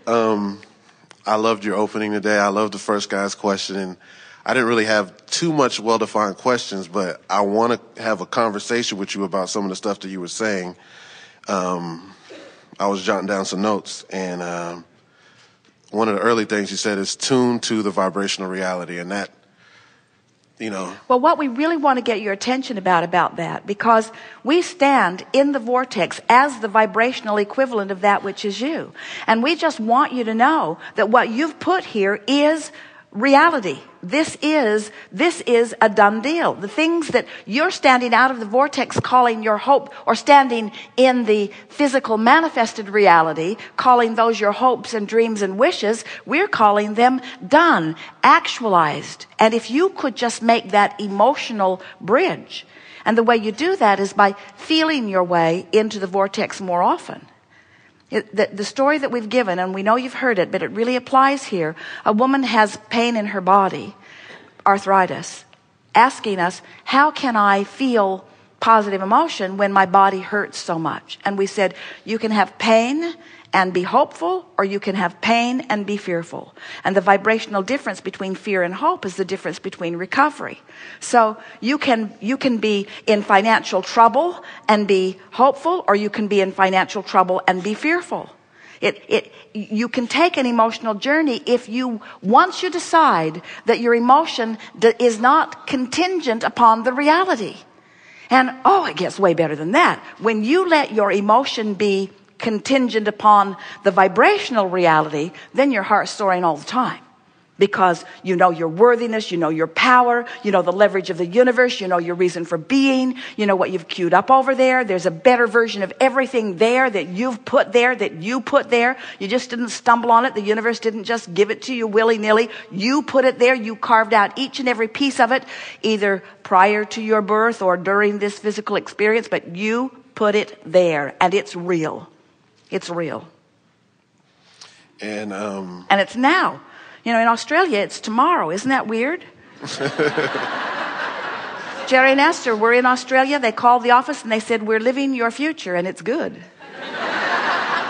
I loved your opening today. I loved the first guy's question, and I didn't really have too much well-defined questions, but I want to have a conversation with you about some of the stuff that you were saying. I was jotting down some notes, and one of the early things you said is tune to the vibrational reality, and that, you know. Well, what we really want to get your attention about that, because we stand in the vortex as the vibrational equivalent of that which is you. And we just want you to know that what you've put here is reality. This is a done deal. The things that you're standing out of the vortex calling your hope, or standing in the physical manifested reality calling those your hopes and dreams and wishes, we're calling them done, actualized. And if you could just make that emotional bridge, and the way you do that is by feeling your way into the vortex more often. The story that we've given, and we know you've heard it, but it really applies here. A woman has pain in her body, arthritis, asking us, how can I feel positive emotion when my body hurts so much? And we said, you can have pain and be hopeful, or you can have pain and be fearful. And the vibrational difference between fear and hope is the difference between recovery. So you can be in financial trouble and be hopeful, or you can be in financial trouble and be fearful. You can take an emotional journey once you decide that your emotion is not contingent upon the reality. And it gets way better than that. When you let your emotion be contingent upon the vibrational reality, then your heart's soaring all the time, because you know your worthiness, you know your power, you know the leverage of the universe, you know your reason for being, you know what you've queued up over there. There's a better version of everything there that you've put there, that you put there. You just didn't stumble on it. The universe didn't just give it to you willy-nilly. You put it there. You carved out each and every piece of it, either prior to your birth or during this physical experience, but you put it there, and it's real. It's real. And it's now. You know, in Australia, it's tomorrow. Isn't that weird? Jerry and Esther were in Australia. They called the office and they said, we're living your future, and it's good.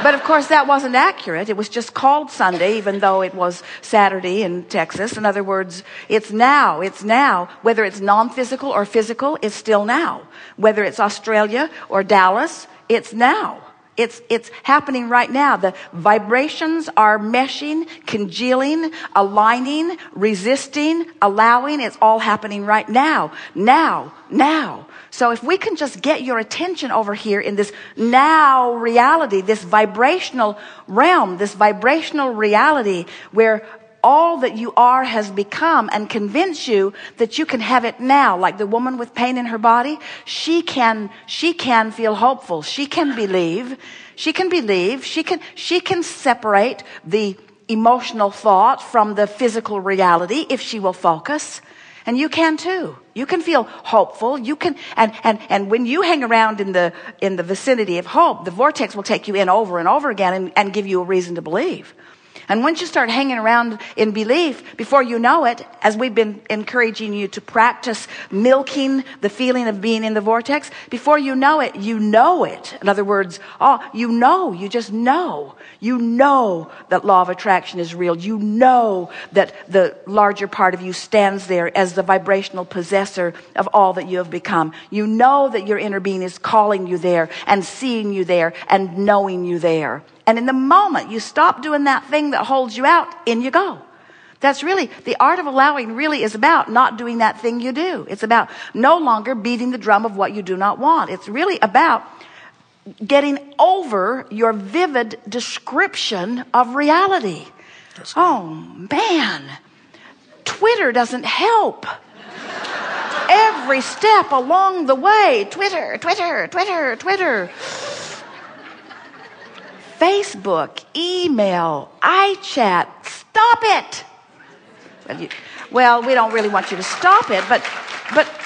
But of course, that wasn't accurate. It was just called Sunday, even though it was Saturday in Texas. In other words, it's now. It's now. Whether it's non-physical or physical, it's still now. Whether it's Australia or Dallas, it's now. It's happening right now. The vibrations are meshing, congealing, aligning, resisting, allowing. It's all happening right now. Now. So if we can just get your attention over here in this now reality, this vibrational realm, this vibrational reality where all that you are has become, and convince you that you can have it now. Like the woman with pain in her body, she can feel hopeful. She can believe. She can separate the emotional thought from the physical reality if she will focus. And you can too. You can feel hopeful. You can, and when you hang around in the vicinity of hope, the vortex will take you in over and over again and give you a reason to believe. And once you start hanging around in belief, before you know it, as we've been encouraging you to practice milking the feeling of being in the vortex, before you know it, you know it. In other words, you just know. You know that law of attraction is real. You know that the larger part of you stands there as the vibrational possessor of all that you have become. You know that your inner being is calling you there and seeing you there and knowing you there. And in the moment you stop doing that thing that holds you out, in you go. That's really, the art of allowing really is about not doing that thing you do. It's about no longer beating the drum of what you do not want. It's really about getting over your vivid description of reality. Oh man, Twitter doesn't help. Every step along the way, Twitter. Facebook, email, iChat, stop it. Well, we don't really want you to stop it, but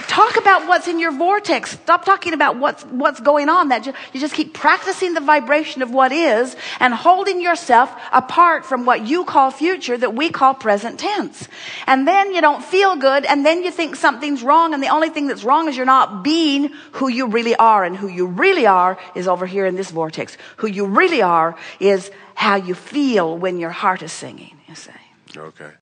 talk about what's in your vortex. Stop talking about what's going on. You just keep practicing the vibration of what is and holding yourself apart from what you call future that we call present tense. And then you don't feel good, and then you think something's wrong, and the only thing that's wrong is you're not being who you really are. And who you really are is over here in this vortex. Who you really are is how you feel when your heart is singing, you see. Okay.